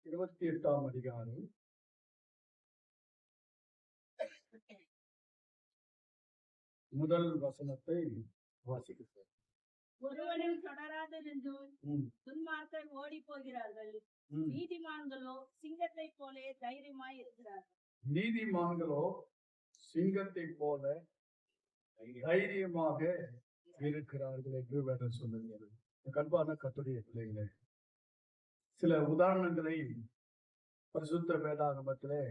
28ஆம் அதிகாரம் முதல் வசனத்தை வாசிக்கிறேன். ஒருவனும் தொடராதிருந்து துன்மார்க்கர் ஓடி போகிறார்கள், நீதிமான்களோ சிங்கத்தை போல தைரியமாய் இருக்கிறார்கள். நீதிமான்களோ சிங்கத்தை போல தைரியமாக இருக்கிறார்கள் என்று வேதம் சொல்லுகிறது. கண்பான கர்த்தருடைய பிள்ளைகளே, சில உதாரணங்களை பரிசுத்த வேதாகமத்திலே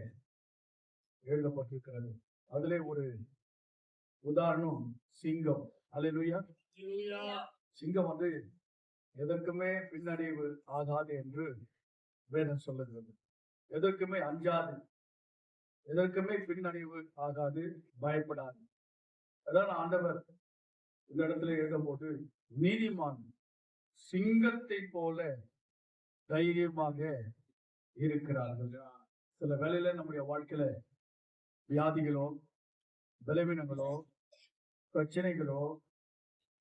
எழுதப்பட்டிருக்கிறது. அதிலே ஒரு உதாரணம் சிங்கம். அல்லேலூயா. சிங்கம் எதற்குமே பின்னடைவு ஆகாது என்று வேதம் சொல்லுகிறது. எதற்குமே அஞ்சாது, எதற்குமே பின்னடைவு ஆகாது, பயப்படாது. அதான் ஆண்டவர் இந்த இடத்துல எழுதும்போது நீதிமான் சிங்கத்தை போல தைரியமாக இருக்கிறார்கள். சில வேளையில நம்முடைய வாழ்க்கையில வியாதிகளோ, பலவீனங்களோ, பிரச்சனைகளோ,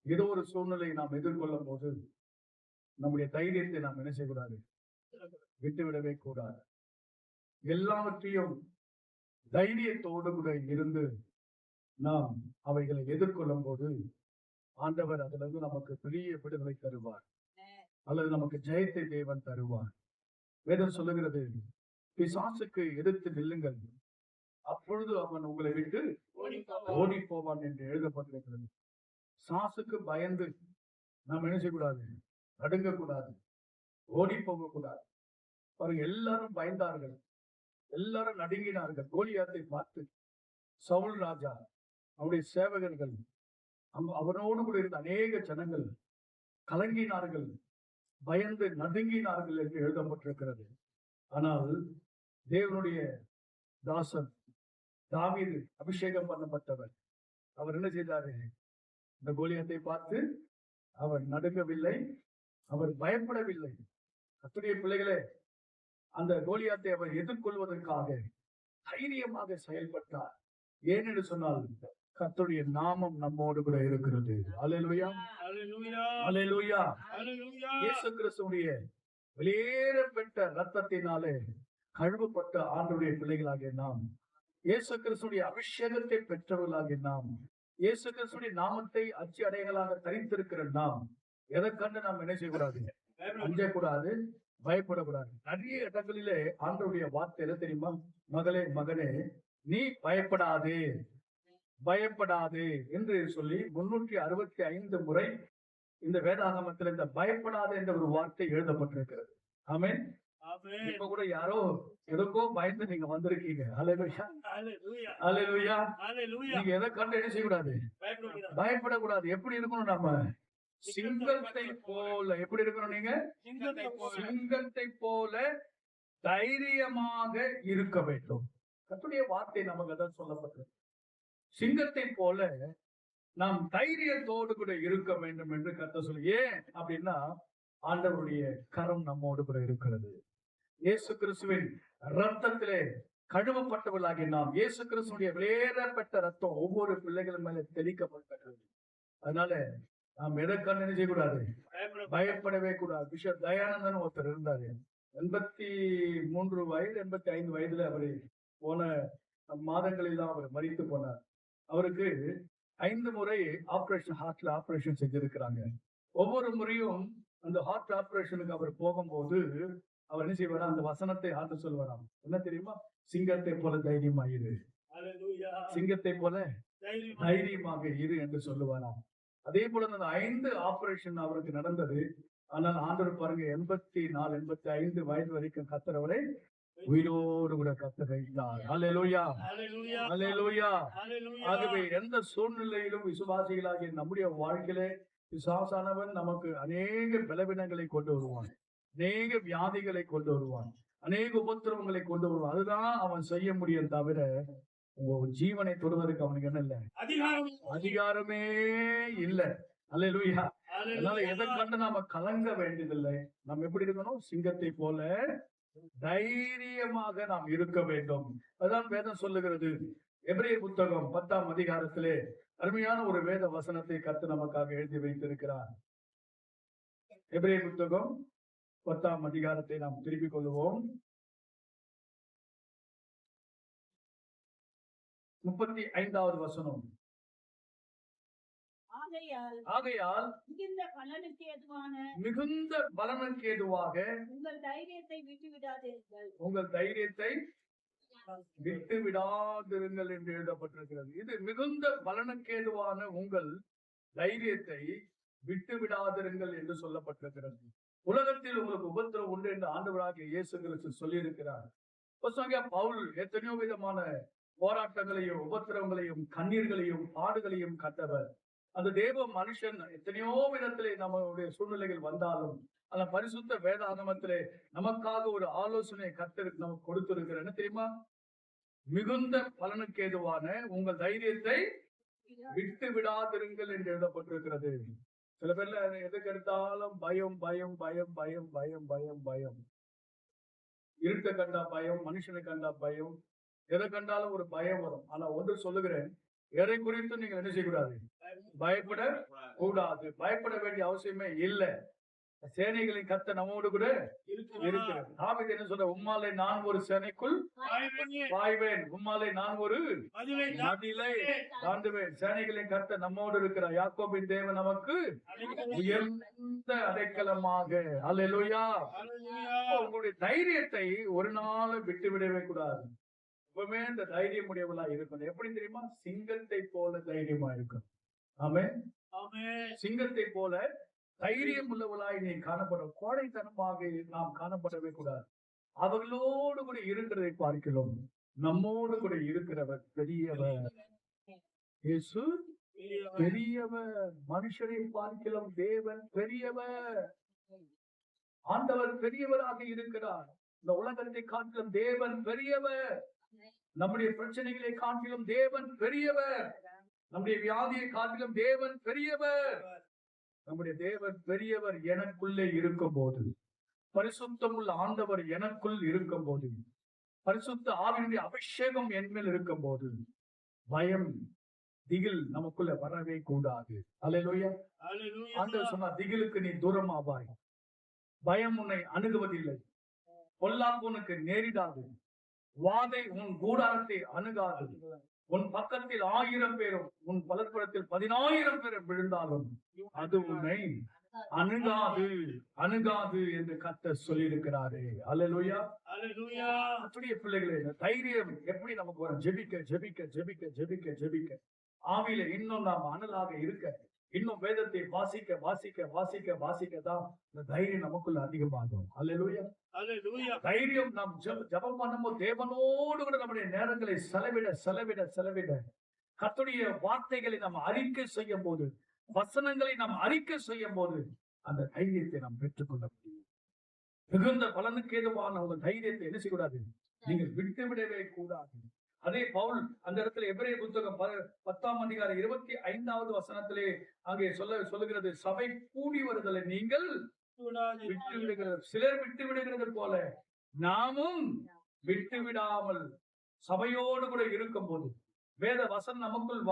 ஏதோ ஒரு சூழ்நிலையை நாம் எதிர்கொள்ளும் போது நம்முடைய தைரியத்தை நாம் என்ன செய்யக்கூடாது, விட்டுவிடவே கூடாது. எல்லாவற்றையும் தைரியத்தோடு கூட இருந்து நாம் அவைகளை எதிர்கொள்ளும் போது ஆண்டவர் அதுல இருந்து நமக்கு பெரிய விடுதலை தருவார், அல்லது நமக்கு ஜெயத்தை தேவன் தருவார். வேதம் சொல்லுகிறது, பிசாசுக்கு எதிர்த்து நில்லுங்கள், அப்பொழுது அவன் உங்களை விட்டு ஓடி போவான் என்று எழுதப்பட்டிருக்கிறது. சாசுக்கு பயந்து நாம் என்ன செய்யக்கூடாது, நடுங்கக்கூடாது, ஓடி போகக்கூடாது. பாருங்க, எல்லாரும் பயந்தார்கள், எல்லாரும் நடுங்கினார்கள். கோலியாத்தை பார்த்து சவுல் ராஜா, அவருடைய சேவகர்கள், அவனோடு கூட இருந்த அநேக ஜனங்கள் கலங்கினார்கள், பயந்து நடுங்கினார்கள் என்று எழுதப்பட்டிருக்கிறது. ஆனால் தேவனுடைய தாசன் தாவீது, அபிஷேகம் பண்ணப்பட்டவர், அவர் என்ன செய்தாரு, இந்த கோலியாத்தை பார்த்து அவர் நடுங்கவில்லை, அவர் பயப்படவில்லை. கர்த்தருடைய பிள்ளைகளே, அந்த கோலியாத்தை அவர் எதிர்கொள்வதற்காக தைரியமாக செயல்பட்டார். ஏனென்று சொன்னால் கர்த்தருடைய நாமம் நம்மோடு கூட இருக்கிறது. அல்லேலூயா, அல்லேலூயா. இயேசு கிறிஸ்துவுடைய வெளியேறப்பட்ட ரத்தத்தினாலே கழுவப்பட்ட ஆண்டவருடைய பிள்ளைகளாகிய நாம், இயேசு கிறிஸ்துவுடைய அபிஷேகத்தை பெற்றவர்களாகிய நாம், இயேசு கிறிஸ்துவுடைய நாமத்தை அச்சு அடையாளமாக தரித்திருக்கிற நாம், எதை கண்டு நாம் என்ன செய்யக்கூடாது, அஞ்சக்கூடாது, பயப்படக்கூடாது. நிறைய இடங்களிலே ஆண்டவருடைய வார்த்தை என்ன தெரியுமா, மகளே மகனே நீ பயப்படாதே, பயப்படாதே என்று சொல்லி 365 முறை இந்த வேதாகமத்தில் இந்த பயப்படாதே என்ற ஒரு வார்த்தை எழுதப்பட்டிருக்கிறது. ஆமென். இப்ப கூட யாரோ எதுக்கோ பயந்து நீங்க வந்திருக்கீங்க. அல்லேலூயா, அல்லேலூயா. நீங்க எதை கண்டு என்ன செய்யக்கூடாது, பயப்படக்கூடாது. எப்படி இருக்கணும், நாம சிங்கத்தை போல எப்படி இருக்கணும், நீங்க சிங்கத்தை போல தைரியமாக இருக்க வேண்டும். கர்த்தருடைய வார்த்தை நமக்கு அதான் சொல்லப்பட்டது. சிங்கத்தை போல நாம் தைரியத்தோடு கூட இருக்க வேண்டும் என்று கர்த்தர் சொல்லு. ஏன் அப்படின்னா ஆண்டவருடைய கரம் நம்மோடு கூட இருக்கிறது. இயேசு கிறிஸ்துவின் ரத்தத்திலே கழுவப்பட்டவர்களாகிய நாம், இயேசு கிறிஸ்துடைய வெளியேறப்பட்ட ரத்தம் ஒவ்வொரு பிள்ளைகள் மேல தெளிக்கப்பட்டது. அதனால நாம் எதை கண்டு என்ன செய்யக்கூடாது, பயப்படவே கூடாது. பிஷப் தயானந்தன் ஒருத்தர் இருந்தாரு. 83 வயது 85 வயதுல அவரு போன மாதங்களில் தான் அவர் மரித்து போனார். அவருக்கு 5 முறை ஹார்ட்ல ஆபரேஷன் செஞ்சிருக்கிறாங்க. ஒவ்வொரு முறையும் அந்த ஹார்ட் ஆபரேஷனுக்கு அவர் போகும்போது அவர் என்ன செய்வாரா, அந்த வசனத்தை ஆண்டு சொல்வாராம். என்ன தெரியுமா, சிங்கத்தை போல தைரியமாயிரு, சிங்கத்தை போல தைரியமாக இரு என்று சொல்லுவாராம். அதே போல அந்த 5 ஆபரேஷன் அவருக்கு நடந்தது. ஆனால் ஆண்டவர் பாருங்க, 84 85 வயது வரைக்கும் கர்த்தரவரை உயிரோடு கூட கர்த்தர் வைத்தார். அல்லேலூயா, அல்லேலூயா. ஆகவே எந்த சூழ்நிலையிலும் விசுவாசிகளாகிய நம்முடைய வாழ்க்கையிலே பிசாசானவன் நமக்கு அநேக பலவீனங்களை கொண்டு வருவான், அநேக வியாதிகளை கொண்டு வருவான், அநேக உபத்திரவங்களை கொண்டு வருவான். அதுதான் அவன் செய்ய முடியும். தவிர உங்க ஜீவனை தொடுவதற்கு அவனுக்கு என்ன இல்லை, அதிகாரமே இல்லை. அல்லேலூயா. அதனால எதை கண்டு நாம கலங்க வேண்டியதில்லை. நம்ம எப்படி இருக்கணும், சிங்கத்தை போல தைரியமாக நாம் இருக்க வேண்டும். அதான் வேதம் சொல்லுகிறது. எபிரேயர் புத்தகம் 10ஆம் அதிகாரத்திலே அருமையான ஒரு வேத வசனத்தை கர்த்தர் நமக்காக எழுதி வைத்திருக்கிறார். எபிரேயர் புத்தகம் 10ஆம் அதிகாரத்தை நாம் திருப்பிக் கொள்வோம். 35வது வசனம். ஆகையால் மிகுந்த பலனுக்கு ஏதுவாக உங்கள் தைரியத்தை விட்டு விடாதிருங்கள் என்று எழுதப்பட்டிருக்கிறது. இது மிகுந்த பலனுக்கு ஏதுவான உங்கள் தைரியத்தை விட்டு விடாதிருங்கள் என்று சொல்லப்பட்டிருக்கிறது. உலகத்தில் உங்களுக்கு உபத்திரம் உண்டு என்று ஆண்டவராகிய இயேசு கிறிஸ்து சொல்லியிருக்கிறார். பவுல் எத்தனையோ விதமான போராட்டங்களையும் உபத்திரவங்களையும் கண்ணீர்களையும் பாடுகளையும் கண்டவர். அந்த தேவ மனுஷன் எத்தனையோ விதத்திலே நம்மளுடைய சூழ்நிலைகள் வந்தாலும் அந்த பரிசுத்த வேதாகமத்திலே நமக்காக ஒரு ஆலோசனை கர்த்தருக்கு நமக்கு கொடுத்திருக்கிற என்ன தெரியுமா? மிகுந்த பலனுக்கு ஏதுவான உங்கள் தைரியத்தை விட்டு விடாதிருங்கள் என்று எழுதப்பட்டிருக்கிறது. சில பேர்ல எதுக்கு எடுத்தாலும் பயம் பயம் பயம் பயம் பயம் பயம் பயம். இருட்டை கண்டா பயம், மனுஷனை கண்டா பயம், எதை கண்டாலும் ஒரு பயம் வரும். ஆனா ஒன்று சொல்லுகிறேன், எதை குறித்து நீங்கள் என்ன செய்யக்கூடாது? பயப்பட கூடாது. பயப்பட வேண்டிய அவசியமே இல்லை. சேனைகளின் கர்த்தர் நம்மோடு கூட இருக்கிறார். தாவீது என்ன சொல்ற? உம்மாலே நான் ஒரு சேனைக்குள் பாய்வேன், உம்மாலே நான் ஒரு மதிலை தாண்டுவேன். சேனைகளின் கர்த்தர் நம்மோடு இருக்கிறார். யாக்கோபின் தேவன் நமக்கு உயர்ந்த அடைக்கலமாக. அல்லேலூயா. உங்களுடைய தைரியத்தை ஒரு நாள் விட்டு விடவே கூடாது. எப்பவுமே இந்த தைரியம் உடையவளா இருக்கணும். எப்படி தெரியுமா? சிங்கத்தை போல தைரியமா இருக்கும். ஆமென். சிங்கத்தை போல தைரியம் உள்ளவளாய் நீ காணப்படும். கோடைத்தனமாக நாம் காணப்படவே கூடாது. அவர்களோடு கூட இருக்கிறதை பார்க்கிறோம். நம்மோடு கூட இருக்கிறவர் பெரியவர். இயேசு பெரியவர். மனுஷரை பார்க்கிறோம், தேவன் பெரியவர். ஆண்டவர் பெரியவராக இருக்கிறார். இந்த உலகத்தை காட்டிலும் தேவன் பெரியவர். நம்முடைய பிரச்சனைகளை காட்டிலும் தேவன் பெரியவர். நம்முடைய வியாதியை காட்டிலும் தேவன் பெரியவர். நம்முடைய தேவன் பெரியவர். எனக்குள்ளே இருக்கும் போது, பரிசுத்தம் உள்ள ஆண்டவர் எனக்குள் இருக்கும் போது, பரிசுத்த ஆவியினுடைய அபிஷேகம் என் மேல் இருக்கும் போது, பயம் திகில் நமக்குள்ள வரவே கூடாது. அல்லேலூயா. ஆண்டவர் சொன்னார், திகிலுக்கு நீ தூரமாவாய், பயம் உன்னை அணுகுவதில்லை, பொல்லாப்பு உனக்கு நேரிடாது, வாதை உன் கூடாரத்தை அணுகாது, உன் பக்கத்தில் 1000 பேரும் உன் வலதுபுறத்தில் 10,000 பேரும் விழுந்தாலும் அது உன்னை அணுகாது என்று கர்த்தர் சொல்லியிருக்கிறாரே. அல்லேலூயா. அப்படியே பிள்ளைகளே, தைரியம் எப்படி நமக்கு வரும்? ஜெபிக்க ஜெபிக்க ஜெபிக்க ஜெபிக்க ஜெபிக்க ஆவியில இன்னும் நாம் அனலாக இருக்க, இன்னும் வேதத்தை வாசிக்க வாசிக்க வாசிக்க வாசிக்கதான் இந்த தைரியம் நமக்குள்ள அதிகமாகும். அல்லேலூயா. தைரியம் நாம் ஜெபம் பண்ணும்போது தேவனோடு கூட நம்முடைய நேரங்களை செலவிட கர்த்தருடைய வார்த்தைகளை நாம் அறிக்கை செய்யும் போது, வசனங்களை நாம் அறிக்கை செய்யும் போது அந்த தைரியத்தை நாம் பெற்றுக்கொள்ள முடியும். மிகுந்த பலனுக்கு ஏதுவான உங்கள் தைரியத்தை என்ன செய்யக்கூடாது? நீங்கள் விட்டு விடவே கூடாது. அதே பவுல் அந்த இடத்துல எபிரேயர் புத்தகம் 10ஆம் அதிகாரம் 25வது வசனத்திலே அங்கே சொல்லுகிறது, சபை கூடி வருதலை நீங்கள் விட்டு விடுகிறது. சிலர் விட்டு விடுகிறது போல நாமும் விட்டு விடாமல் சபையோடு கூட இருக்கும் போது, வேத வசனம் நமக்குள்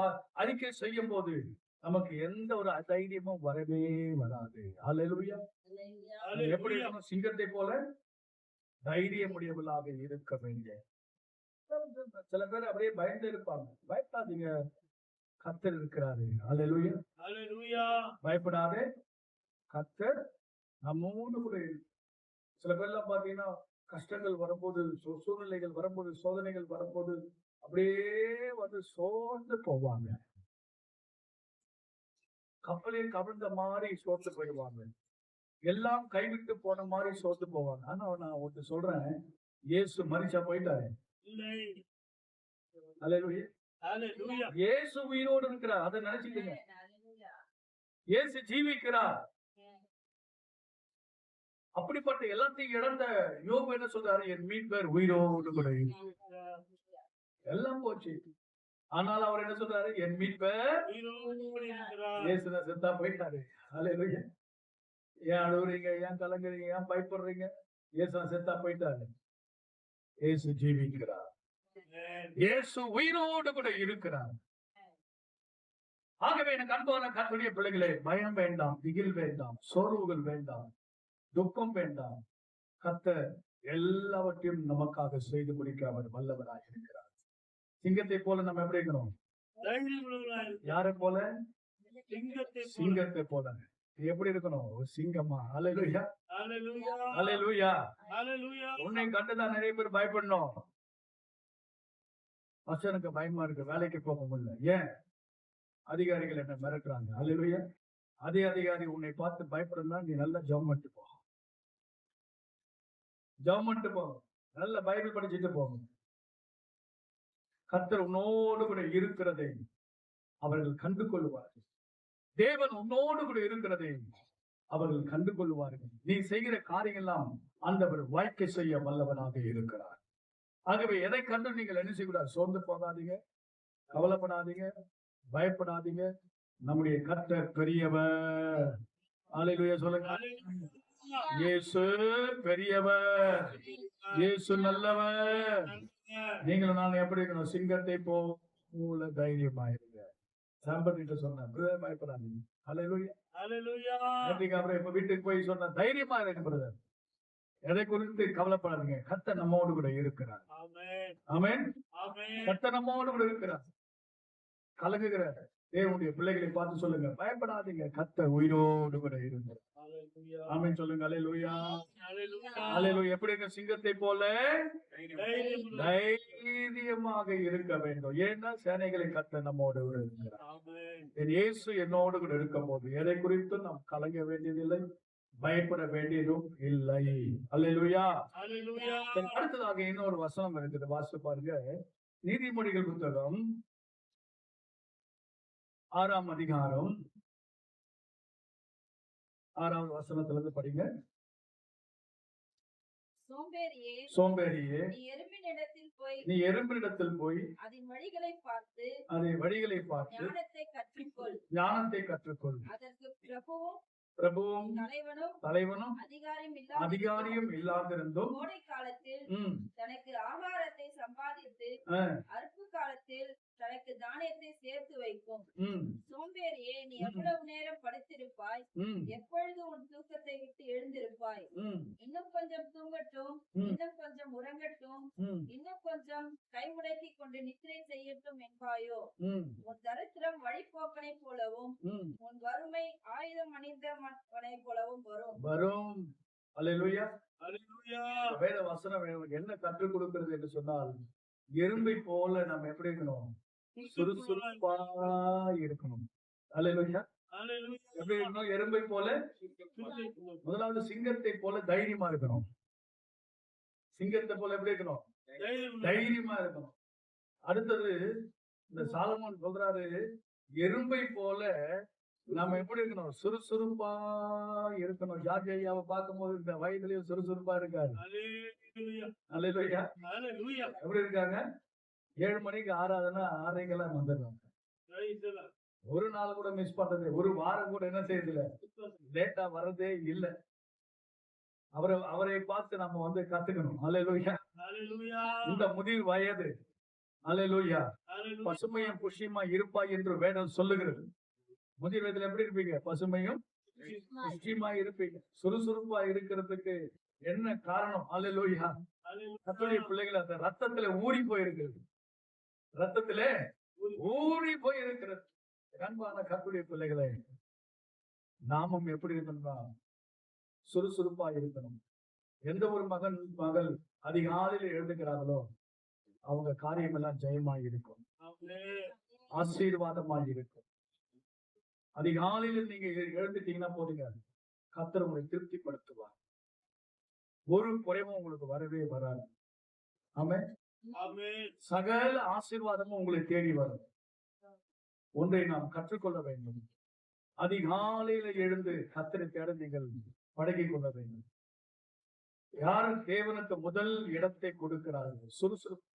அறிக்கை செய்யும் போது நமக்கு எந்த ஒரு அதைரியமும் வரவே வராது. அல்லேலூயா. எப்படி இருக்கணும்? சிங்கத்தை போல தைரியம் உடையவளாக இருக்க வேண்டிய. சில பேர் அப்படியே பயந்து இருப்பாங்க. பயப்படாதீங்க, கர்த்தர் இருக்கிறாரு. அல்லேலூயா. பயப்படாதே, கர்த்தர் நம்மோடு கூட. சில பேர்லாம் பாத்தீங்கன்னா கஷ்டங்கள் வரும்போது, சூழ்நிலைகள் வரும்போது, சோதனைகள் வரும்போது அப்படியே வந்து சோர்ந்து போவாங்க. கப்பலே கவிழ்ந்த மாதிரி சோர்ந்து போயிடுவாங்க. எல்லாம் கைவிட்டு போன மாதிரி சோர்ந்து போவாங்க. ஆனா நான் ஒன்று சொல்றேன், இயேசு மரிச்சா போயிட்டாரு. இயேசு உயிரோடு இருக்கிறார். அதை நினைச்சுக்கீங்க. இயேசு ஜீவிக்கிறார். அப்படிப்பட்ட எல்லாத்தையும் இழந்த யோபு என்ன சொல்றாரு? என் மீட்பர் உயிரோடு கூட. எல்லாம் போச்சு. ஆனால் அவர் என்ன சொல்றாரு? என் மீட்பர் இயேசு செத்தா போயிட்டாரு. அல்லேலூயா. ஏன் அழுவுறீங்க? ஏன் கலங்குறீங்க? ஏன் பயப்படுறீங்க? இயேசு செத்தா போயிட்டாரு. இயேசு ஜீவிக்கிறார். இயேசு உயிரோடு கூட இருக்கிறார். ஆகவே எனக்கு அன்பான கர்த்தருடைய பிள்ளைகளே, பயம் வேண்டாம், திகில் வேண்டாம், சோர்வுகள் வேண்டாம், துக்கம் வேண்டாம். கர்த்தர் எல்லாவற்றையும் நமக்காக செய்து முடிக்க அவர் வல்லவராக இருக்கிறார். சிங்கத்தை போல நம்ம எப்படி இருக்கணும்? யாரை போல? சிங்கத்தை போல. எப்படி இருக்கணும்? ஒரு சிங்கமா? அல்லேலூயா, அல்லேலூயா. உன்னை கண்டுதான் நிறைய பேர் பயப்படணும். எனக்கு பயமா இருக்கு, வேலைக்கு போக முடியல. ஏன்? அதிகாரிகள் என்ன மிரட்டுறாங்க. அல்லேலூயா. அதே அதிகாரி உன்னை பார்த்து பயப்படுறா, நீ நல்லா ஜெபம் பண்ணிட்டு போ. ஜெபம் பண்ணிட்டு போ. நல்ல பைபிள் படிச்சுட்டு போங்க. கர்த்தர் உன்னோடு கூட இருக்கிறதை அவர்கள் கண்டு கொள்வார்கள். தேவன் உன்னோடு கூட இருக்கிறதை அவர்கள் கண்டு கொள்வார்கள். நீ செய்கிற காரியங்கள்லாம் ஆண்டவர் வாய்க்க செய்ய வல்லவனாக இருக்கிறார். ஆகவே எதை கண்டு நீங்கள் என்ன செய்யக்கூடாது? சோர்ந்து போகாதீங்க, கவலைப்படாதீங்க, பயப்படாதீங்க. நம்முடைய கர்த்தர் பெரியவர். அல்லேலூயா சொல்லுங்க. இயேசு பெரியவர், இயேசு நல்லவர். நீங்களும் நான் எப்படி இருக்கணும்? சிங்கத்தை போல தைரியமாயிருங்க. சாம்பர்கிட்ட சொன்னேன், பிரதர் பயப்படாதீங்க. அல்லேலூயா, நேற்றுக்கு அப்புறம் இப்ப வீட்டுக்கு போய் சொன்ன, தைரியமா இருக்கு பிரதர், எதை குறித்து கவலைப்படாதீங்க, கர்த்தர் நம்மோடு கூட இருக்கிறார். ஆமென். கர்த்தர் நம்மோடு கூட இருக்கிறார். கலங்குகிற தேவனுடைய பிள்ளைகளை பார்த்து சொல்லுங்க, பயப்படாதீங்க, கர்த்தர் உயிரோடு கூட இருக்கிறார். ஆமென் சொல்லுங்க. அல்லேலூயா, அல்லேலூயா. எப்படி இருக்க? சிங்கத்தை போல தைரியமாக இருக்க வேண்டும். ஏன்னா சேனைகளை கர்த்தர் நம்மோடு கூட இருக்கிறார். இயேசு என்னோடு கூட இருக்கும் போது எதை குறித்தும் நாம் கலங்க வேண்டியதில்லை, பயப்பட வேண்டியதும் இல்லை. அல்லேலூயா. அடுத்ததாக இன்னொரு வசனம் இருக்குது, வாசித்து பாருங்க. நீதிமொழிகள் புத்தகம் 6ஆம் அதிகாரம் 6வது வசனத்திலிருந்து படிங்க. சோம்பேறியே, நீ எறும்பினிடத்தில் போய் அதன் வழிகளை பார்த்து ஞானத்தை கற்றுக்கொள். அதற்கு பிரபுவும் தலைவனும் அதிகாரியும் இல்லாதிருந்தும் கோடை காலத்தில் தனக்கு ஆகாரத்தை சம்பாதித்து அறுப்பு காலத்தில் தனக்கு தானியத்தை சேர்த்து வைக்கும். சோம்பேறியே, நீ எவ்வளவு நேரம் படுத்திருப்பாய்? எப்பொழுது உன் தூக்கத்தை விட்டு எழுந்திருப்பாய்? இன்னும் கொஞ்சம் தூங்கட்டும், இன்னும் கொஞ்சம் உறங்கட்டும், இன்னும் கொஞ்சம் கைமுடக்கி கொண்டு நித்திரை செய்யட்டும் என்பாயோ? உன் தரித்திரம் வழிபோக்கனை போலவும் உன் வறுமை ஆயுதம் அணிந்தவனை போலவும் வரும். அல்லேலூயா. வேத வசனம் என்ன கற்றுக் கொடுக்கிறது என்று சொன்னால், எறும்பை போல நம்ம எப்படி இருக்கணும்? சுறுசுறுப்பா இருக்கணும். அல்லேலூயா. எப்படி இருக்கணும்? எறும்பை போல. முதலாவது சிங்கத்தை போல தைரியமா இருக்கணும். சிங்கத்தை போல எப்படி இருக்கணும்? தைரியமா இருக்கணும். அடுத்தது இந்த சாலமோன் சொல்றாரு, எறும்பை போல நாம எப்படி இருக்கணும்? சுறுசுறுப்பா இருக்கணும். ஜார்ஜ் ஐயாவை பார்க்கும்போது இந்த வயதுலயும் சுறுசுறுப்பா இருக்காரு. அல்லேலூயா. எப்படி இருக்காங்க? 7 மணிக்கு ஆராதனை 6:30 வந்துடுறாங்க. ஒரு நாள் கூட மிஸ் பண்றது, ஒரு வாரம் கூட என்ன செய்யறதில்ல, லேட்டா வர்றதே இல்ல. அவரை பார்த்து நம்ம வந்து கத்துக்கணும். அல்லேலூயா. இந்த முதிர் வயது, அல்லேலூயா, பசுமையும் புஷ்டியுமா இருப்பாய் என்று வேதம் சொல்லுகிறது. முதிர் வயதுல எப்படி இருப்பீங்க? பசுமையும் புஷ்டியுமா இருப்பீங்க. சுறுசுறுப்பா இருக்கிறதுக்கு என்ன காரணம்? அல்லேலூயா. கர்த்தருடைய பிள்ளைகள் அந்த ரத்தத்துல ஊறி போயிருக்கிறது. ரத்தத்திலே ஊறி போய் இருக்கிறது. அன்பான கர்த்தருடைய பிள்ளைகளே, நாமும் எப்படி இருக்கணும்னா சுறுசுறுப்பா இருக்கணும். எந்த ஒரு மகள் அதிகாலையில் எழுதுகிறார்களோ அவங்க காரியம் எல்லாம் ஜெயமாய் இருக்கும், ஆசீர்வாதமாய் இருக்கும். அதிகாலையில் நீங்க எழுந்துட்டீங்கன்னா போதுங்க, கர்த்தர் உங்களை திருப்திப்படுத்துவார். ஒரு குறைவும் உங்களுக்கு வரவே வராது. ஆமென். சகல ஆசீர்வாதமும் உங்களை தேடி வரும். ஒன்றை நாம் கற்றுக்கொள்ள வேண்டும். அதிகாலையில எழுந்து கர்த்தரை தேட நீங்கள் பழகிக் கொள்ள வேண்டும். யாரு தேவனுக்கு முதல் இடத்தை கொடுக்கிறார்கள்? சுறுசுறுப்பு.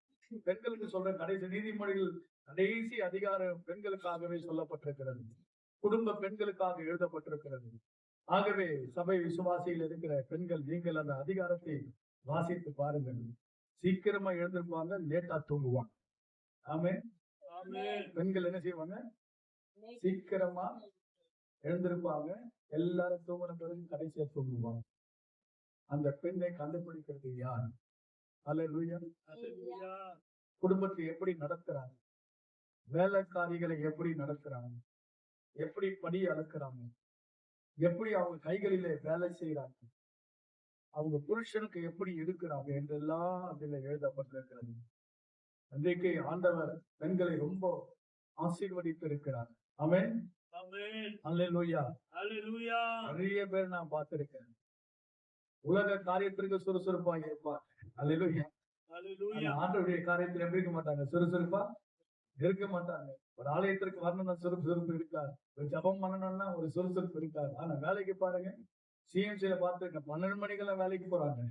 பெண்களுக்கு சொல்ற கடைசி நீதிமொழிகள் கடைசி அதிகாரம் பெண்களுக்காகவே சொல்லப்பட்டிருக்கிறது. குடும்ப பெண்களுக்காக எழுதப்பட்டிருக்கிறது. ஆகவே சபை விசுவாசியில் இருக்கிற பெண்கள், நீங்கள் அந்த அதிகாரத்தை வாசித்து பாருங்கள். சீக்கிரமா எழுந்திருப்பாங்க, லேட்டா தூங்குவாங்க. ஆமென். பெண்கள் என்ன செய்வாங்க? சீக்கிரமா எழுந்திருப்பாங்க, எல்லாரும் தூங்குன பிறகு கடைசியா தூங்குவாங்க. அந்த பெண்ணை கண்டுபிடிக்கிறது யார்? அல்லேலூயா. குடும்பத்தை எப்படி நடத்துறாங்க, வேலைக்காரிகளை எப்படி நடத்துறாங்க, எப்படி படி அளக்குறாங்க, எப்படி அவங்க கைகளிலே வேலை செய்யறாங்க, அவங்க புருஷனுக்கு எப்படி இருக்கிறாங்க என்றெல்லாம் அதுல எழுதப்பட்டிருக்கிறது. அன்றைக்கு ஆண்டவர் பெண்களை ரொம்ப ஆசீர்வதித்து இருக்கிறார். ஆமென். அல்லேலூயா. நிறைய பேர் நான் பார்த்திருக்கேன், உலக காரியத்திற்கு சுறுசுறுப்பா இருப்பார். அல்லேலூயா. ஆண்டவருடைய காரியத்தில் எப்படி இருக்க மாட்டாங்க, சுறுசுறுப்பா இருக்க மாட்டாங்க. ஒரு ஆலயத்திற்கு வரணும்னா சுறுசுறுப்பு இருக்காது, ஒரு ஜபம் பண்ணணும்னா ஒரு சுறுசுறுப்பு இருக்காது. ஆனா வேலைக்கு பாருங்க, சிஎம்சியில பார்த்துருக்கேன், 12 மணிக்கெல்லாம் வேலைக்கு போறாங்க,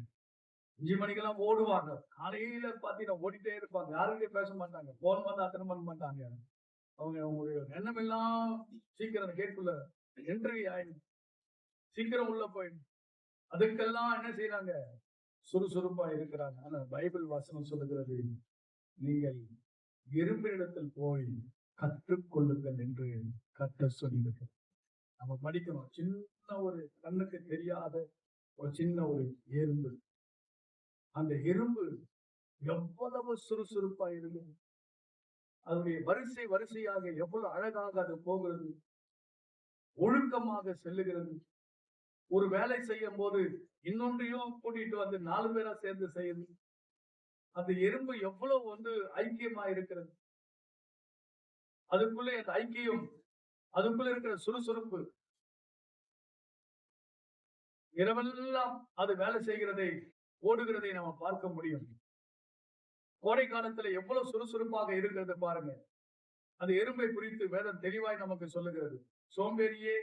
5 மணிக்கெல்லாம் ஓடுவாங்க. காலையில பாத்தீங்கன்னா ஓடிட்டே இருப்பாங்க, யாருக்கிட்டையும் பேச மாட்டாங்க, போன் வந்து அத்தனை பண்ண மாட்டாங்க. அவங்களுடைய எண்ணம் எல்லாம் சீக்கிரம் கேட்குள்ள என்ட்ரி ஆயிடும், சீக்கிரம் உள்ள போயிடும். அதுக்கெல்லாம் என்ன செய்யறாங்க, சுறுசுறுப்பா இருக்கிறாங்க. ஆனா பைபிள் வசனம் சொல்லுகிறது, நீங்கள் இரும்பிடத்தில் போய் கற்றுக்கொள்ளுங்கள் என்று கர்த்தர் சொல்லியிருக்கிறார். நம்ம படிக்கணும். சின்ன ஒரு கண்ணுக்கு தெரியாத ஒரு சின்ன ஒரு எறும்பு, அந்த எறும்பு எவ்வளவு சுறுசுறுப்பா இருக்கு, அதனுடைய வரிசை வரிசையாக எவ்வளவு அழகாக அது போகிறது, ஒழுக்கமாக செல்லுகிறது. ஒரு வேலை செய்யும் போது இன்னொன்றையும் கூட்டிட்டு வந்து 4 பேரா சேர்ந்து செய்யுது. அந்த எறும்பு எவ்வளவு ஐக்கியமா இருக்கிறது, அதுக்குள்ள அந்த ஐக்கியம், அதுக்குள்ள இருக்கிற சுறுசுறுப்பு, இரவெல்லாம் அது வேலை செய்கிறதை, ஓடுகிறதை நம்ம பார்க்க முடியும். கோடை காலத்துல எவ்வளவு சுறுசுறுப்பாக இருக்கிறது பாருங்க. அந்த எறும்பை குறித்து வேதம் தெளிவாய் நமக்கு சொல்லுகிறது. சோம்பேறியே,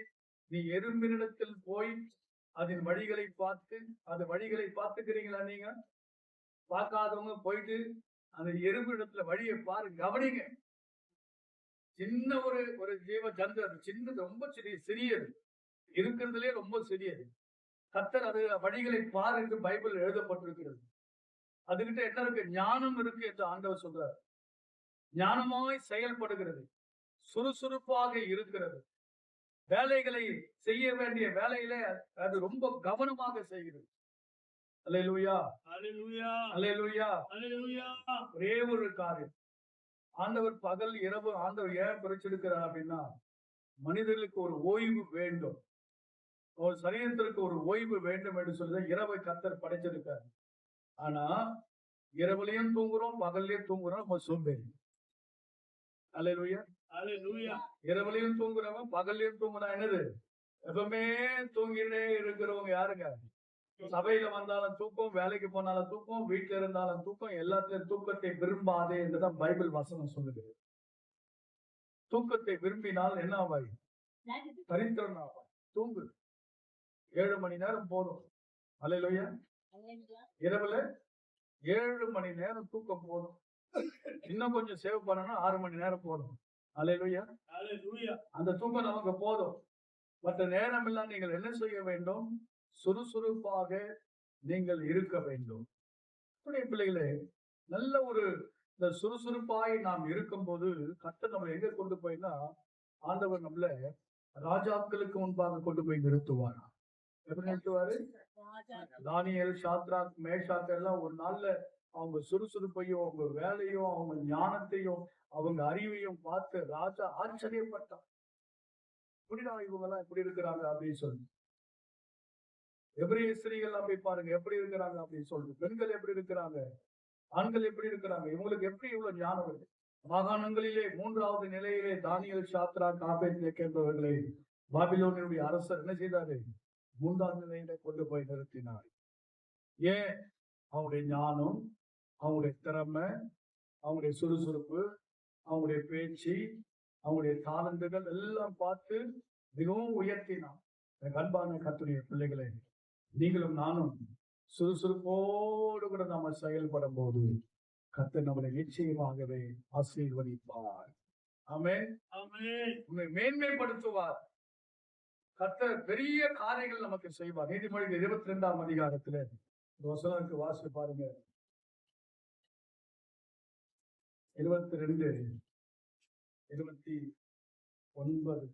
நீ எறும்பினிடத்தில் போய் அதன் வழிகளை பார்த்து, அந்த வழிகளை பார்த்துக்கிறீங்களா? நீங்க பார்க்காதவங்க போயிட்டு அந்த எறும்பு இடத்துல வழியை பாருங்க, கவனிங்க. சின்ன ஒரு ஜீவ ஜந்து, அது சின்னது, ரொம்ப சிறியது, இருக்கிறதுலே ரொம்ப சிறியது. கர்த்தர் அது வழிகளை பார் என்று பைபிள் எழுதப்பட்டிருக்கிறது. அதுகிட்ட என்ன இருக்கு? ஞானம் இருக்கு என்று ஆண்டவர் சொல்றார். ஞானமாய் செயல்படுகிறது, சுறுசுறுப்பாக இருக்கிறது, வேலைகளை செய்ய வேண்டிய வேலையில அது ரொம்ப கவனமாக செய்கிறது. அல்லேலூயா, அல்லேலூயா, அல்லேலூயா. ஒரே ஒரு காரியம், ஆண்டவர் பகல் இரவு ஆண்டவர் ஏன் பிரிச்சிருக்கிறார் அப்படின்னா, மனிதர்களுக்கு ஒரு ஓய்வு வேண்டும், ஒரு சரீரத்திற்கு ஒரு ஓய்வு வேண்டும் என்று சொல்லி இரவை கர்த்தர் படைச்சிருக்கார். ஆனா இரவுலயும் தூங்குறோம், பகல்லையும் தூங்குறோம், நம்ம சோம்பேறி. அல்லேலூயா, அல்லேலூயா. இரவுலயும் தூங்குறவன் பகல்லையும் தூங்குனா என்னது? எப்பவுமே தூங்கிட்டே இருக்கிறவங்க யாருங்க? சபையில வந்தாலும் தூக்கம், வேலைக்கு போனாலும் தூக்கம், வீட்டுல இருந்தாலும் தூக்கம், எல்லாத்திலும் தூக்கத்தை விரும்பாதே என்றுதான் பைபிள் வசனம் சொல்லுகிறது. தூக்கத்தை விரும்பினால் என்ன ஆவாய்? தரித்திரன் ஆவாய். தூங்கு, 7 மணி நேரம் போதும். அல்லேலூயா. இரவுல 7 மணி நேரம் தூக்கம் போதும். இன்னும் கொஞ்சம் சேவ் பண்ணணும், 6 மணி நேரம் போதும். அல்லேலூயா, அல்லேலூயா. அந்த தூக்கம் நமக்கு போதும். மற்ற நேரம் எல்லாம் நீங்கள் என்ன செய்ய வேண்டும்? சுறுசுறுப்பாக நீங்கள் இருக்க வேண்டும். பிள்ளைகளே, நல்ல ஒரு இந்த சுறுசுறுப்பாய் நாம் இருக்கும்போது கர்த்தர் நம்மளை எங்க கொண்டு போய்னா, ஆண்டவர் நம்மள ராஜாக்களுக்கு முன்பாக கொண்டு போய் நிறுத்துவார். எப்படி நிறுத்துவாரு? தானியேல், சாத்ராக், மேஷாக் எல்லாம் ஒரு நாள்ல அவங்க சுறுசுறுப்பையும், அவங்க வேலையும், அவங்க ஞானத்தையும், அவங்க அறிவையும் பார்த்து ராஜா ஆச்சரியப்பட்டான். எப்படிடா இவங்க எல்லாம் எப்படி இருக்கிறாங்க அப்படின்னு சொல்லி. எபிரேய ஸ்திரீகள் எல்லாம் போய் பாருங்க எப்படி இருக்கிறாங்க அப்படின்னு சொல்லிட்டு. பெண்கள் எப்படி இருக்கிறாங்க, ஆண்கள் எப்படி இருக்கிறாங்க, இவங்களுக்கு எப்படி இவ்வளவு ஞானம் இருக்கு. மாகாணங்களிலே 3வது நிலையிலே தானியேல், சாத்ராக், ஆபேத்நேகோ என்பவர்களை பாபிலோனினுடைய அரசர் என்ன செய்தாரு? 3வது நிலையில கொண்டு போய் நிறுத்தினார். ஏன்? அவங்களுடைய ஞானம், அவங்களுடைய திறமை, அவங்களுடைய சுறுசுறுப்பு, அவங்களுடைய பேச்சு, அவங்களுடைய தாளந்துகள் எல்லாம் பார்த்து மிகவும் உயர்த்தினான். அன்பான கர்த்தருடைய பிள்ளைகளை, நீங்களும் நானும் சுறுசுறுப்போடு கூட நாம செயல்படும் போது கர்த்தர் நம்மளை நிச்சயமாகவே ஆசீர்வதிப்பார். ஆமென், ஆமென். உன்னை மேன்மைப்படுத்துவார். கர்த்தர் பெரிய காரியங்கள் நமக்கு செய்வார். நீதிமொழிகள் 22ஆம் அதிகாரத்துல வசனத்துக்கு வாசித்து பாருங்க. 22, 29.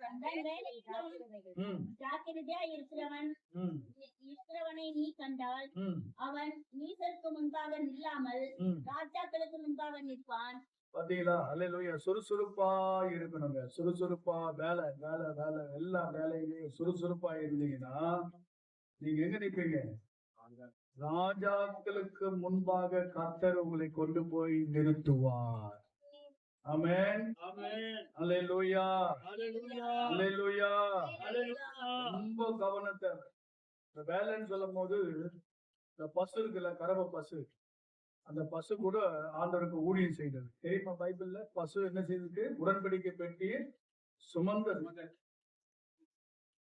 கண்டு ஜாக்கிரதையா இருக்கிறவனை நீ கண்டால் அவன் நீசருக்கு முன்பாக நில்லாமல் ராஜாக்களுக்கு முன்பாக நிற்பான். பாத்தீங்களா? அல்லேலூயா. சுறுசுறுப்பா இருக்கணுங்க. சுறுசுறுப்பா வேலை வேலை வேலை எல்லா வேலையிலையும் சுறுசுறுப்பா இருந்தீங்கன்னா நீங்க எங்க நிற்பீங்க? ராஜாக்களுக்கு முன்பாக கர்த்தர் உங்களை கொண்டு போய் நிறுத்துவார். ஆமென். அல்லேலூயா. அல்லேலூயா. ரொம்ப கவனத்தை இந்த வேலைன்னு சொல்லும் போது இந்த பசு இருக்குல்ல, கறவை பசு, அந்த பசு கூட ஆண்டவருக்கு ஊழியம் செய்தது தெரியுமா? பைபிள்ல பசு என்ன செய்தது? உடன்படிக்கை பெட்டியை சுமந்தது.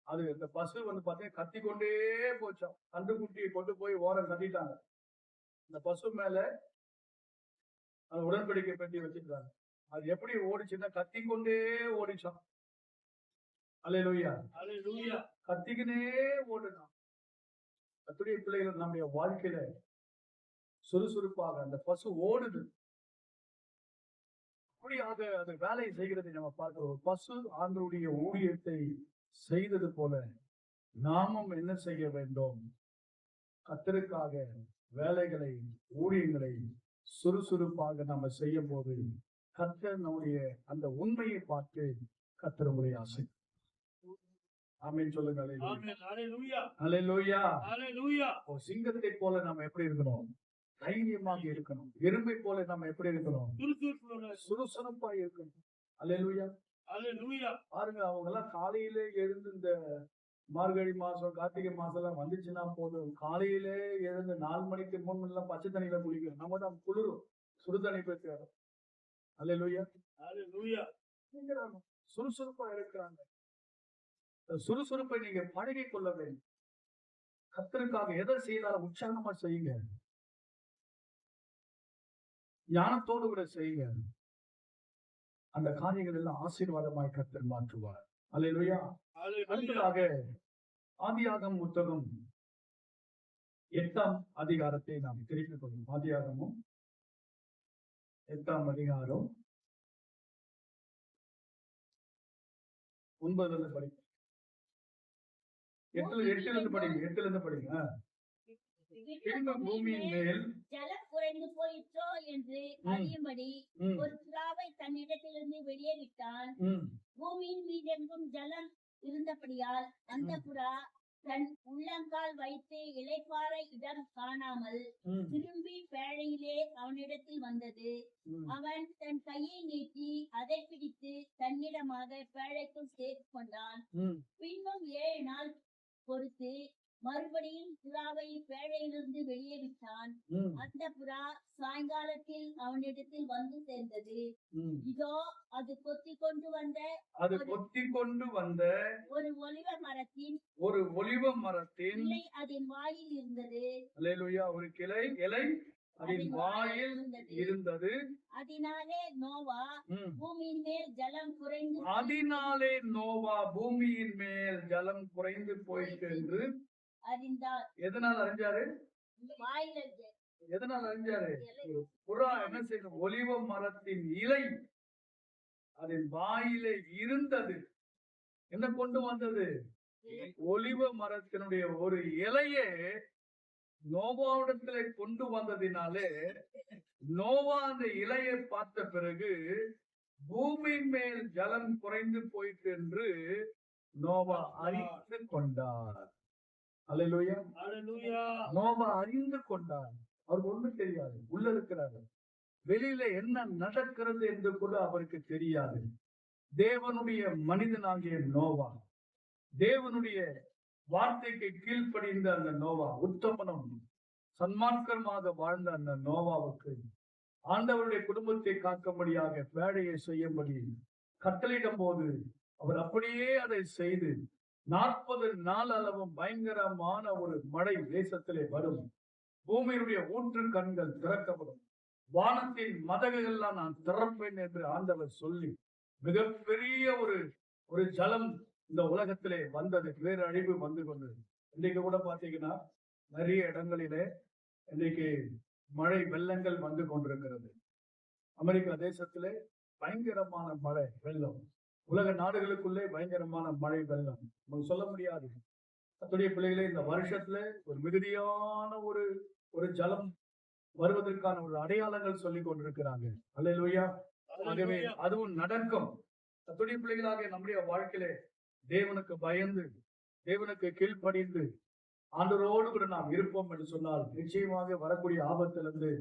அது இந்த பசு பாத்தீங்கன்னா கத்தி கொண்டே போச்சான். கண்டுக்குட்டியை கொண்டு போய் ஓரம் கட்டிட்டாங்க. இந்த பசு மேல அந்த உடன்படிக்கை பெட்டி வச்சிருக்காங்க. அது எப்படி ஓடிச்சுன்னா கத்தி கொண்டே ஓடிச்சான். அல்லேலூயா. கத்திக்கினே ஓடுனான். கர்த்தருடைய பிள்ளைகள் நம்முடைய வாழ்க்கையில சுறுசுறுப்பாக அந்த பசு ஓடுது. அப்படியாக அது வேலையை செய்கிறதை நம்ம பார்க்கிறோம். பசு ஆண்டவருடைய ஊழியத்தை செய்தது போல நாமும் என்ன செய்ய வேண்டும்? கர்த்தருக்காக வேலைகளை ஊழியங்களை சுறுசுறுப்பாக நம்ம செய்யும் போது கர்த்தர் நம்முடைய அந்த உண்மையை பார்த்து கர்த்தர் உங்களை ஆசை. ஆமென் சொல்லுங்க. அல்லேலூயா. சிங்கத்தை போல நம்ம எப்படி இருக்கணும்? தைரியமாக இருக்கணும். எறும்பை போல நம்ம எப்படி இருக்கணும்? சுறுசுறுப்பா இருக்கணும். அல்லேலூயா. பாருங்க, அவங்க எல்லாம் காலையிலே எழுந்து இந்த மார்கழி மாசம் கார்த்திகை மாசம் எல்லாம் வந்துச்சுன்னா போதும், காலையிலே எழுந்து 4 மணிக்கு 3 மணி எல்லாம் பச்சை தண்ணியில குளிக்கணும். நம்ம தான் குளிரும், சுடுதண்ணி போய் தேடும். அல்லேலூயா. சுறுசுறுப்பா இருக்கிறாங்க. சுறுசுறுப்பை நீங்க பழகி கொள்ள வேண்டும். கர்த்தருக்காக எதை செய்தாலும் உற்சாகமா செய்யுங்க. ஞானத்தோடு கூட செய்யுங்க. அந்த காரியங்கள் எல்லாம் ஆசீர்வாதமாய் கர்த்தர் மாற்றுவார். அல்லேலூயா. அடுத்ததாக ஆதியாகமம் புத்தகம் 8ஆம் அதிகாரத்தை நாம் தெரிந்து கொள்ளும். ஆதியாகமம் 8ஆம் அதிகாரம் 9 படிங்க. 8 படிங்க. பின்பு பூமியின் மேல் ஜலம் குறைந்து போயிற்றோ என்று அறியும்படி ஒரு புறாவை தன்னிடத்திலிருந்து வெளியே விட்டான். பூமியின் மீதெங்கும் ஜலம் இருந்தபடியால் அந்த புறா தன் உள்ளங்கால் வைத்து இளைப்பாற இடம் காணாமல் திரும்பி பேழையிலே அவனிடத்தில் வந்தது. அவன் தன் கையை நீட்டி அதை பிடித்து தன்னிடமாக பேழைக்குள் சேர்த்து கொண்டான். பின்னும் 7 நாள் பொறுத்து மறுபடியும் புறாவை பேழையிலிருந்து வெளியே விட்டான். அந்த புறா சாயங்காலத்தில் அவனிடத்தில் வந்து சேர்ந்தது. இதோ அது கொத்தி கொண்டு வந்த ஒரு ஒலிவ மரத்தின் இலை அதன் வாயில் இருந்தது. அல்லேலூயா. ஒரு இலை அதன் வாயில் இருந்தது. அதனாலே நோவா பூமியின் மேல் ஜலம் குறைந்து போயிற்று என்று அறிந்தார். எதனால் அறிஞ்சாரு? புறா என்ன செய்யும்? ஒலிவ மரத்தின் இலை அதன் வாயிலே இருந்தது. என்ன கொண்டு வந்தது? ஒலிவ மரத்தினுடைய ஒரு இலையே நோவாவிடத்திலே கொண்டு வந்ததினாலே நோவா அந்த இலையை பார்த்த பிறகு பூமியின் மேல் ஜலம் குறைந்து போயிற்று என்று நோவா அறிந்து கொண்டார். அல்லேலூயா. நோவா அறிந்து கொண்டார். அவருக்கு ஒண்ணும் தெரியாது. உள்ள இருக்கிறாரு, வெளியில என்ன நடக்கிறது என்று கூட அவருக்கு தெரியாது. தேவனுடைய மனிதனாகிய நோவா, தேவனுடைய வார்த்தைக்கு கீழ்ப்படிந்த அந்த நோவா, உத்தமனும் சன்மார்க்கமாக வாழ்ந்த அந்த நோவாவுக்கு ஆண்டவருடைய குடும்பத்தை காக்கும்படியாக பேழையை செய்யும்படி கட்டளையிடும் போது அவர் அப்படியே அதை செய்து 40 நாள் அளவும் பயங்கரமான ஒரு மழை தேசத்திலே வரும். பூமியினுடைய ஊற்று கண்கள் திறக்கப்படும். வானத்தின் மதகுகள்லாம் நான் திறப்பேன் என்று ஆண்டவர் சொல்லி மிகப்பெரிய ஒரு ஜலம் இந்த உலகத்திலே வந்தது. வேறு அழிவு வந்து கொண்டது. இன்னைக்கு கூட பாத்தீங்கன்னா நிறைய இடங்களிலே இன்னைக்கு மழை வெள்ளங்கள் வந்து கொண்டிருக்கிறது. அமெரிக்கா தேசத்திலே பயங்கரமான மழை வெள்ளம். உலக நாடுகளுக்குள்ளே பயங்கரமான மழை வெள்ளம், நமக்கு சொல்ல முடியாது. கர்த்தருடைய பிள்ளைகளே, இந்த வருஷத்துல ஒரு மிகுதியான ஒரு ஜலம் வருவதற்கான ஒரு அடையாளங்கள் சொல்லி கொண்டிருக்கிறாங்க. அல்லேலூயா. ஆகவே அதுவும் நடக்கும். கர்த்தருடைய பிள்ளைகளாக நம்முடைய வாழ்க்கையிலே தேவனுக்கு பயந்து, தேவனுக்கு கீழ்ப்படிந்து, ஆண்டவரோடு கூட நாம் இருப்போம் என்று சொன்னால் நிச்சயமாக வரக்கூடிய ஆபத்திலிருந்து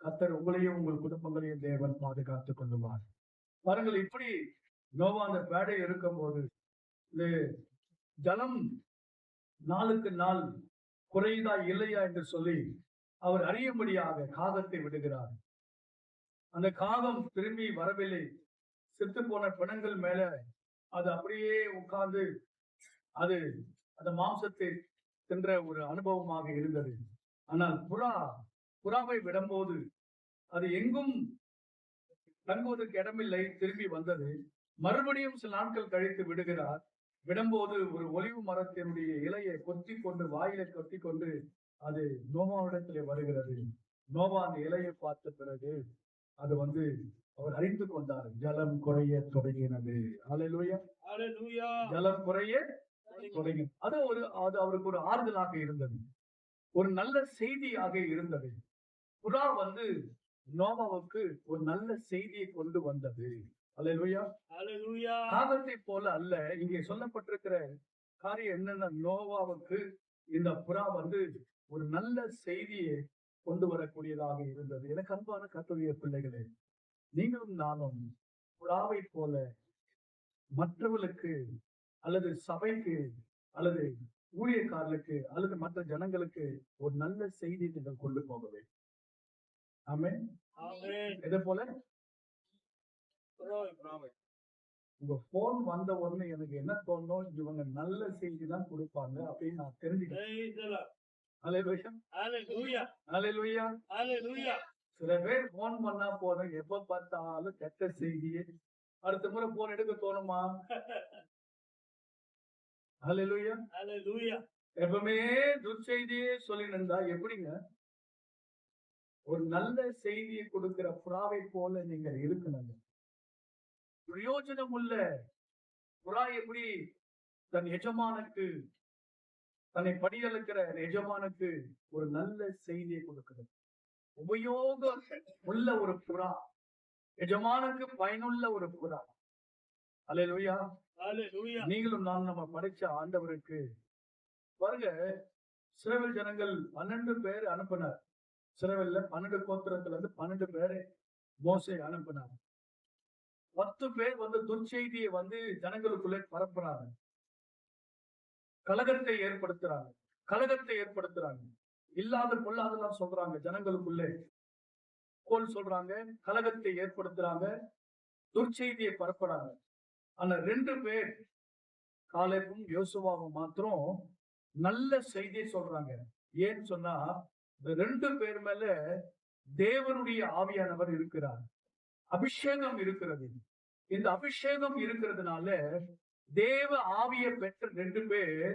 கர்த்தர் உங்களையும் உங்கள் குடும்பங்களையும் தேவன் பாதுகாத்துக் கொள்ளுவார். பாருங்கள், இப்படி நோவா அந்த பேடை இருக்கும்போது இந்த ஜலம் நாளுக்கு நாள் குறையுதா இல்லையா என்று சொல்லி அவர் அறியும்படியாக காகத்தை விடுகிறார். அந்த காகம் திரும்பி வரவில்லை. செத்து போன பிணங்கள் மேல அது அப்படியே உட்கார்ந்து அது அந்த மாம்சத்தை தின்ற ஒரு அனுபவமாக இருந்தது. ஆனால் புறாவை விடும்போது அது எங்கும் தங்குவதற்கு இடமில்லை, திரும்பி வந்தது. மறுபடியும் சில நாட்கள் கழித்து விடுகிறார். விடும்போது ஒரு ஒலிவு மரத்தினுடைய இலையை கொத்தி கொண்டு, வாயிலை கொத்தி கொண்டு அது நோவாவிடத்திலே வருகிறது. நோவா அந்த இலையை பார்த்த பிறகு அது அவர் அறிந்து கொண்டார், ஜலம் குறைய தொடங்கினது. அல்லேலூயா. ஜலம் குறைய தொடங்கி அது அவருக்கு ஒரு ஆறுதலாக இருந்தது, ஒரு நல்ல செய்தியாக இருந்தது. புறா நோவாவுக்கு ஒரு நல்ல செய்தியை கொண்டு வந்தது. அல்லேலூயா. காகத்தை போல அல்ல. இங்கே சொல்லப்பட்டிருக்கிற காரியம் என்னன்னா, நோவாவுக்கு இந்த புறா ஒரு நல்ல செய்தியை கொண்டு வரக்கூடியதாக இருந்தது. எனக்கு அன்பான கர்த்தருடைய பிள்ளைகளே, நீங்களும் நானும் புறாவை போல மற்றவர்களுக்கு அல்லது சபைக்கு அல்லது ஊழியக்காரர்களுக்கு அல்லது மற்ற ஜனங்களுக்கு ஒரு நல்ல செய்தி நீங்கள் கொண்டு போகவே. ஆமென். இதே போல உங்க போன் வந்த உடனே எனக்கு என்ன தோணும், இவங்க நல்ல செய்தி தான் கொடுப்பாங்க அப்படின்னு நான் தெரிஞ்சுக்கிறேன். சில பேர் போன் பண்ணா போதும், எப்ப பார்த்தாலும் கெட்ட செய்தியே. அடுத்த முறை போன் எடுக்க தோணுமா? அல்லேலூயா. எப்பவுமே துர்ச்செய்தியே சொல்லிட்டு இருந்தா எப்படிங்க? ஒரு நல்ல செய்தியை கொடுக்கிற புறாவை போல நீங்கள் இருக்கணும். பிரயோஜனம் உள்ள புறா எப்படி தன் எஜமானுக்கு, தன்னை படியளிக்கிற எஜமானுக்கு ஒரு நல்ல செய்தியை கொடுக்கிறது. உபயோகம் உள்ள ஒரு புறா, எஜமானுக்கு பயனுள்ள ஒரு புறா. அல்லேலூயா. நீங்களும் நான் நம்ம படைச்ச ஆண்டவருக்கு பாருங்க, இஸ்ரவேல் ஜனங்கள் 12 பேர் அனுப்பினார். இஸ்ரவேல்ல 12 கோத்திரத்துல இருந்து 12 பேரை மோசே அனுப்பினார். 10 பேர் துர்ச்செய்தியை ஜனங்களுக்குள்ளே பரப்புறாங்க, கலகத்தை ஏற்படுத்துறாங்க. இல்லாத பொல்லாதெல்லாம் சொல்றாங்க, ஜனங்களுக்குள்ளே கோல் சொல்றாங்க, கலகத்தை ஏற்படுத்துறாங்க, துர்ச்செய்தியை பரப்புறாங்க. ஆனா 2 பேர், காலேபும் யோசுவாவும் மாத்திரம் நல்ல செய்தியை சொல்றாங்க. ஏன்னு சொன்னா, இந்த 2 பேர் மேல தேவனுடைய ஆவியானவர் இருக்கிறார், அபிஷேகம் இருக்கிறது. இந்த அபிஷேகம் இருக்கிறதுனால தேவ ஆவியை பெற்ற 2 பேர்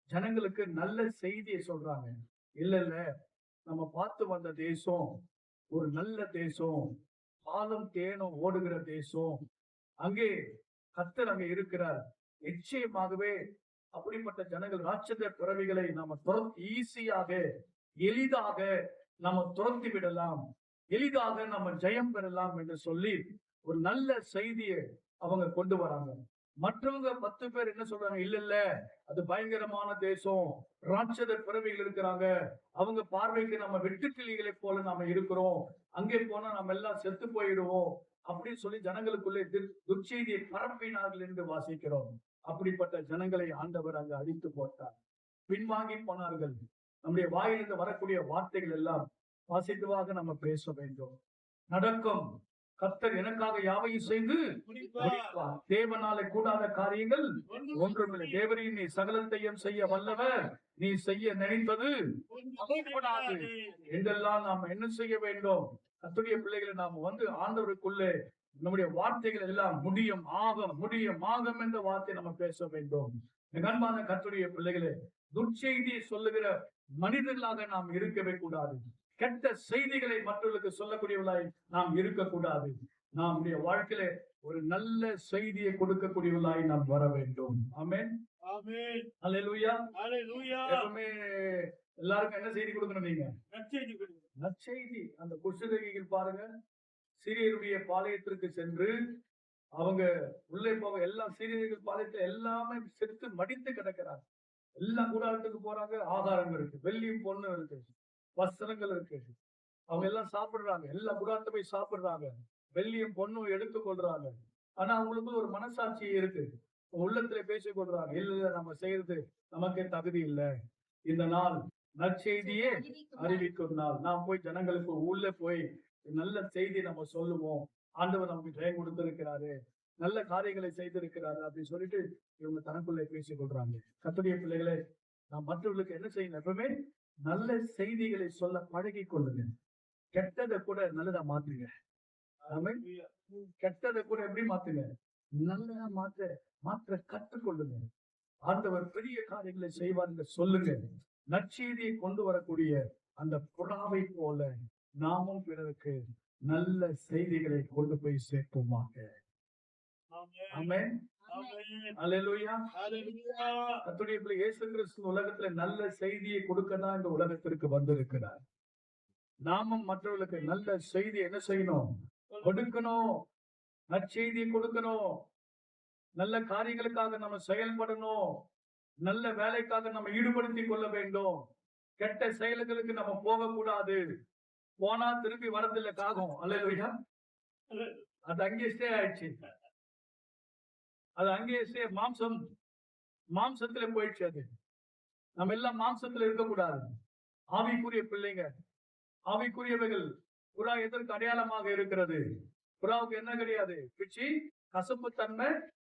ஜனங்களுக்கு நல்ல செய்தியை சொல்றாங்க. இல்ல, நம்ம பார்த்து வந்த தேசம் ஒரு நல்ல தேசம், பாலும் தேனும் ஓடுகிற தேசம், அங்கே கர்த்தர் அங்கே இருக்கிறார். நிச்சயமாகவே அப்படிப்பட்ட ஜனங்கள், ராட்சத பிறவிகளை நாம ஈஸியாக எளிதாக நாம துரத்தி விடலாம், எளிதாக நம்ம ஜெயம் பெறலாம் என்று சொல்லி ஒரு நல்ல செய்தியை அவங்க கொண்டு வராங்க. மற்றவங்க 10 பேர் என்ன சொல்றாங்க, இல்ல அது பயங்கரமான தேசம், ராட்சத பிறவிகள் இருக்கிறாங்க, அவங்க பார்வைக்கு நம்ம வெட்டுக்கிளிகளை போல நாம இருக்கிறோம், அங்கே போனா நம்ம எல்லாம் செத்து போயிடுவோம் அப்படின்னு சொல்லி ஜனங்களுக்குள்ளே துர்ச்செய்தியை பரப்பினார்கள் என்று வாசிக்கிறோம். அப்படிப்பட்ட ஜனங்களை ஆண்டவர் அங்கு அழித்து போட்டார், பின்வாங்கி போனார்கள். நம்முடைய வாயிலிருந்து வரக்கூடிய வார்த்தைகள் எல்லாம் பாசிட்டிவாக நம்ம பேச வேண்டும். நடக்கும், கர்த்தர் எனக்காக யாவையும் செய்து முடிப்பார், தேவனாலே கூடாத காரியங்கள் ஒன்றுமில்லை. தேவரின் நீ சகலத்தையும் செய்ய வல்லவர், நீ செய்ய நினைப்பது கூடாது என்றெல்லாம் நாம் என்ன செய்ய வேண்டும்? கர்த்தருடைய பிள்ளைகளை நாம் ஆண்டவருக்குள்ளே நம்முடைய வார்த்தைகள் எல்லாம் முடியும் ஆகும் என்ற வார்த்தை நம்ம பேச வேண்டும். அன்பான கர்த்தருடைய பிள்ளைகளே, துர்ச்செய்தியை சொல்லுகிற மனிதர்களாக நாம் இருக்கவே கூடாது. கெட்ட செய்திகளை மற்றவர்களுக்கு சொல்லக்கூடியவர்களாய் நாம் இருக்கக்கூடாது. நம்முடைய வாழ்க்கையில ஒரு நல்ல செய்தியை கொடுக்கக்கூடியவர்களாய் நாம் வர வேண்டும். ஆமென். ஆமென். அல்லேலூயா. ஹalleluya. எப்பவுமே எல்லாருக்கும் என்ன செய்தி கொடுக்கணும்? நீங்க நற்செய்தி கொடுங்க. நற்செய்தி. அந்த குஷ்டரோகிகள் பாருங்க, சீரியருடைய பாளையத்திற்கு சென்று அவங்க உள்ளே போக, எல்லாம் சீரியர்கள் பாளையத்துல எல்லாமே செத்து மடித்து கிடக்கிறாங்க. எல்லாம் கூடாரத்துக்கு போறாங்க, ஆகாரம் இருக்கு, வெள்ளியும் பொண்ணும் இருக்கு, வஸ்திரங்கள் இருக்கு, அவங்க எல்லாம் சாப்பிடுறாங்க, எல்லா கூடாரத்தை போய் சாப்பிடுறாங்க, வெள்ளியும் பொண்ணும் எடுத்துக்கொள்றாங்க. ஆனா அவங்களுக்கு ஒரு மனசாட்சி இருக்கு, உள்ளத்துல பேசிக் கொள்றாங்க, இல்ல நம்ம செய்யறது நமக்கே தகுதி இல்லை, இந்த நாள் நற்செய்தியே அறிவிக்கும் நாள், நாம் போய் ஜனங்களுக்கு உள்ள போய் நல்ல செய்தி நம்ம சொல்லுவோம், ஆண்டவர் நமக்கு ஜெயம் கொடுத்திருக்கிறாரு, நல்ல காரியங்களை செய்திருக்கிறாரு அப்படின்னு சொல்லிட்டு இவங்க தனக்குள்ளே பேசிக் கொள்றாங்க. கர்த்தருடைய பிள்ளைகளே, நாம் மற்றவர்களுக்கு என்ன செய்யணும்? எப்பவுமே நல்ல செய்திகளை சொல்ல பழகி கொள்ளுங்க. கெட்டதை கூட நல்லதா மாத்துங்க. ஆமென். கெட்டதை கூட எப்படி மாத்துங்க? நல்லதா மாற்ற கற்றுக்கொள்ளுங்க. ஆண்டவர் பெரிய காரியங்களை செய்வார்னு சொல்லுங்க. நற்செய்தியை கொண்டு வரக்கூடிய அந்த புறாவை போல நாமும் பிறருக்கு நல்ல செய்திகளை கொண்டு போய் சேர்ப்போமாக. ஆமென். அல்லேலூயா. கர்த்தருடைய பிள்ளை இயேசு கிறிஸ்து உலகத்துல நல்ல செய்தியை கொடுக்கதான் இந்த உலகத்திற்கு வந்திருக்கிறார். நாமும் மற்றவர்களுக்கு நல்ல செய்தி என்ன செய்யணும்? கொடுக்கணும். நற்செய்தியை கொடுக்கணும். நல்ல காரியங்களுக்காக நம்ம செயல்படணும். நல்ல வேலைக்காக நம்ம ஈடுபடுத்திக் கொள்ள வேண்டும். கெட்ட செயல்களுக்கு நம்ம போகக்கூடாது. போனா திருப்பி வரதில்லை காகம். அல்லேலூயா. அது அங்கே ஸ்டே ஆயிடுச்சு. அது அங்கேயே ஸ்டே, மாம்சத்துல போயிடுச்சு. அது நம்ம எல்லாம் மாம்சத்துல இருக்கக்கூடாது. ஆவிக்குரிய பிள்ளைங்க, ஆவிக்குரியவைகள். புறா எதற்கு அடையாளமாக இருக்கிறது? புறாவுக்கு என்ன கிடையாது? பிச்சி, கசப்பு தன்மை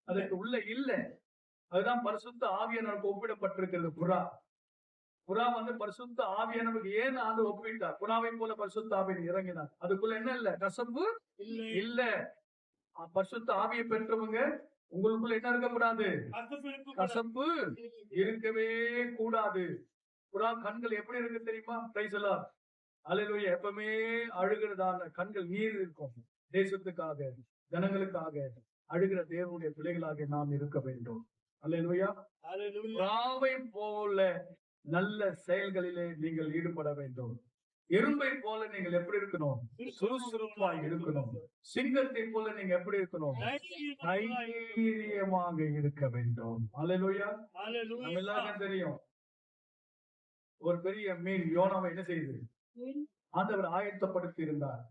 அதற்கு உள்ள இல்ல. அதுதான் பரிசுத்த ஆவியானவருக்கு ஒப்பிடப்பட்டிருக்கிறது. புறா பரிசுத்த ஆவியானவருக்கு ஏன் ஆண்டு ஒப்பிட்டார்? புறாவை போல பரிசுத்த ஆவியன் இறங்கினார். அதுக்குள்ள என்ன இல்ல? கசப்பு இல்ல. பரிசுத்த ஆவியை பெற்றவங்க உங்களுக்குள்ள என்ன இருக்கக்கூடாது? கசப்பு இருக்கவே கூடாது. புறா கண்கள் எப்படி இருக்கு தெரியுமா? Praise the Lord. அல்லேலூயா. எப்பவுமே அழுகிறதான கண்கள் நீர் இருக்கும். தேசத்துக்காக, ஜனங்களுக்காக அழுகிற தேவனுடைய பிள்ளைகளாக நாம் இருக்க வேண்டும். அல்லேலூயா. புறாவை போல நல்ல செயல்களிலே நீங்கள் ஈடுபட வேண்டும். எறும்பை போல நீங்கள் எப்படி இருக்கணும்? சுறுசுறுப்பாய் இருக்கணும். சிங்கத்தை போல நீங்க எப்படி இருக்கணும்? தைரியமாக இருக்க வேண்டும். அல்லேலூயா. நம்ம எல்லாருக்கும் தெரியும், ஒரு பெரிய மீன் யோனாவை என்ன செய்யுது? ஆண்டவர் ஆயத்தப்படுத்தி இருந்தார்.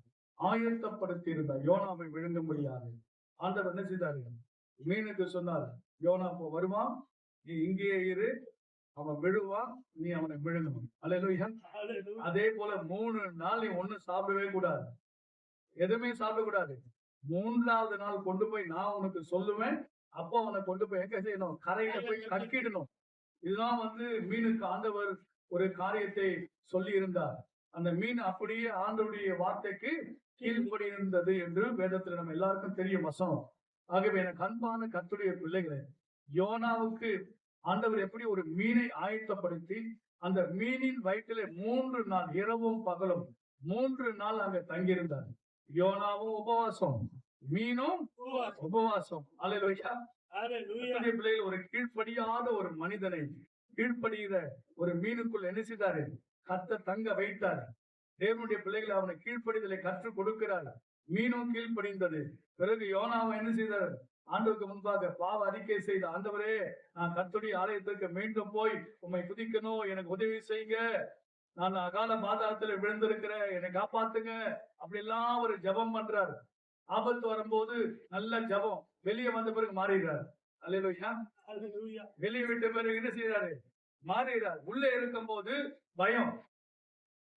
யோனாவை விழுங்க முடியாது. ஆண்டவர் என்ன செய்தாரு? மீனுக்கு சொன்னார், யோனா போ, வருவான், நீ இங்கேயே இரு, அவன் விழுவான், நீ அவனை விழுங்கணும். அல்லேலூயா. அதே போல 3 நாள் நீ ஒண்ணும் சாப்பிடவே கூடாது, எதுவுமே சாப்பிடக்கூடாது. 3வது நாள் கொண்டு போய் நான் உனக்கு சொல்லுவேன், அப்போ அவனை கொண்டு போய் எங்க செய்யணும்? கரையில போய் கட்டிடணும். இதுதான் மீனுக்கு ஆண்டவர் ஒரு காரியத்தை சொல்லி இருந்தார். அந்த மீன் அப்படியே ஆண்டவருடைய வார்த்தைக்கு கீழ்ப்படி இருந்தது என்று வேதத்துல நம்ம எல்லாருக்கும் தெரியும் வசனம். ஆகவே எனக்கு அன்பான கர்த்தருடைய பிள்ளைகளே, யோனாவுக்கு ஆண்டவர் எப்படி ஒரு மீனை ஆயத்தப்படுத்தி அந்த மீனின் வயிற்றிலே 3 நாள் இரவும் பகலும் 3 நாள் அங்க தங்கியிருந்தார். யோனாவும் உபவாசம், மீனும் உபவாசம். அல்லேலூயா. பிள்ளைகள் ஒரு கீழ்ப்படியாத ஒரு மனிதனை கீழ்ப்படுகிற ஒரு மீனுக்குள் என்ன செய்தாரு? கர்த்தர் தங்க வைத்தார். தேவனுடைய பிள்ளைகளை அவனை கீழ்ப்படிதலை கற்றுக் கொடுக்கிறார். மீனும் கீழ்ப்படிந்தது. பிறகு யோனாவை என்ன செய்தார்? ஆண்டவருக்கு முன்பாக பாவ அறிக்கை செய்த, ஆண்டவரே, நான் கர்த்தருடைய ஆலயத்திற்கு மீண்டும் போய் உம்மை துதிக்கணும், எனக்கு உதவி செய்யுங்க, நான் அகால பாதாளத்துல விழுந்திருக்கிறேன், என்னை காப்பாத்துங்க, அப்படி எல்லாம் ஒரு ஜபம் பண்றாரு. ஆபத்து வரும்போது நல்ல ஜபம். வெளியே வந்த பிறகு மாறிடுறாரு. அல்லேலூயா. வெளியே விட்ட பிறகு என்ன செய்யறாரு? மாறிடுறார். உள்ளே இருக்கும் போது பயம்,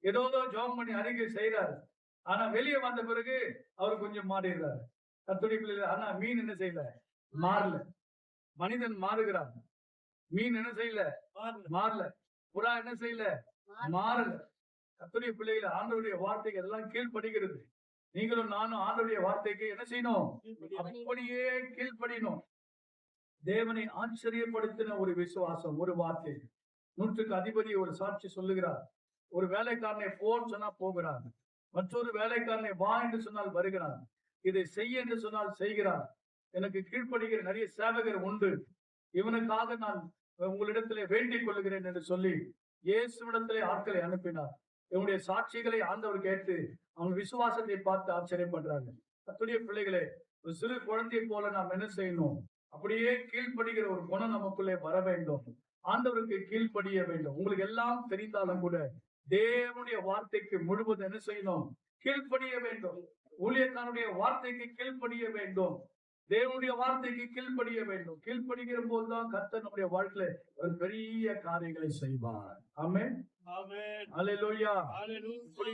ஏதோ ஜபம் பண்ணி அறிக்கை செய்யறாரு. ஆனா வெளியே வந்த பிறகு அவர் கொஞ்சம் மாறிடுறாரு. கர்த்தருடைய பிள்ளைகள். ஆனா மீன் என்ன செய்யல? மாறல. மனிதன் மாறுகிறான், மீன் என்ன செய்யல? மாறல. புறா என்ன செய்யல? மாறல. கர்த்தருடைய பிள்ளைகள், ஆண்டவருடைய வார்த்தைக்கு எல்லாம் கீழ்ப்படுகிறது. நீங்களும் நானும் ஆண்டவருடைய வார்த்தைக்கு என்ன செய்யணும்? அப்படியே கீழ்ப்படியணும். தேவனை ஆச்சரியப்படுத்தின ஒரு விசுவாசம், ஒரு வார்த்தை. 100க்கு அதிபதி ஒரு சாட்சி சொல்லுகிறார். ஒரு வேலைக்காரனை போன்னு சொன்னா போகிறான், மற்றொரு வேலைக்காரனை வா என்று சொன்னால் வருகிறான். இதை செய்ய என்று சொன்னால் செய்கிறார். எனக்கு கீழ்ப்படுகிற நிறைய சேவகர் உண்டு, இவனுக்காக நான் உங்களிடத்திலே வேண்டிக் கொள்கிறேன் என்று சொல்லி இயேசுவிடத்திலே ஆட்களை அனுப்பினார். இவனுடைய சாட்சிகளை ஆண்டவர் கேட்டு அவன் விசுவாசத்தை பார்த்து ஆச்சரியப்படுறாங்க. கர்த்தருடைய பிள்ளைகளே, ஒரு சிறு குழந்தையை போல நாம் என்ன செய்யணும்? அப்படியே கீழ்ப்படுகிற ஒரு குணம் நமக்குள்ளே வர வேண்டும். ஆண்டவருக்கு கீழ்ப்படிய வேண்டும். உங்களுக்கு எல்லாம் தெரிந்தாலும் கூட தேவனுடைய வார்த்தைக்கு முழுவதும் என்ன செய்யணும்? கீழ்ப்படிய வேண்டும். ஊழியக்காரனுடைய வார்த்தைக்கு கீழ்ப்படிய வேண்டும். தேவனுடைய வார்த்தைக்கு கீழ்ப்படிய வேண்டும். கீழ்ப்படுகிற போதுதான் கர்த்தர் நம்முடைய வாழ்க்கையில ஒரு பெரிய காரியங்களை செய்வார். ஆமென். ஆமென். அல்லேலூயா. ஹalleluya. இப்படி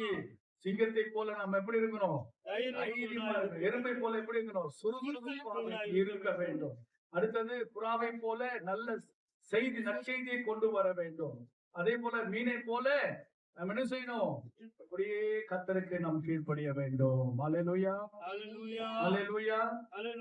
சிங்கத்தை போல நாம் எப்படி இருக்கணும்? தைரியமா இருக்கணும். எறும்பை போல எப்படி இருக்கணும்? சுறுசுறுப்பாக இருக்க வேண்டும். அடுத்தது புறாவை போல நல்ல செய்தி, நற்செய்தியை கொண்டு வர வேண்டும். அதே போல மீனை போல நம்ம என்ன செய்யணும்? அப்படியே கர்த்தருக்கு நாம் கீழ்ப்படிய வேண்டும். அல்லேலூயா. ஹalleluya. அல்லேலூயா. ஹalleluya.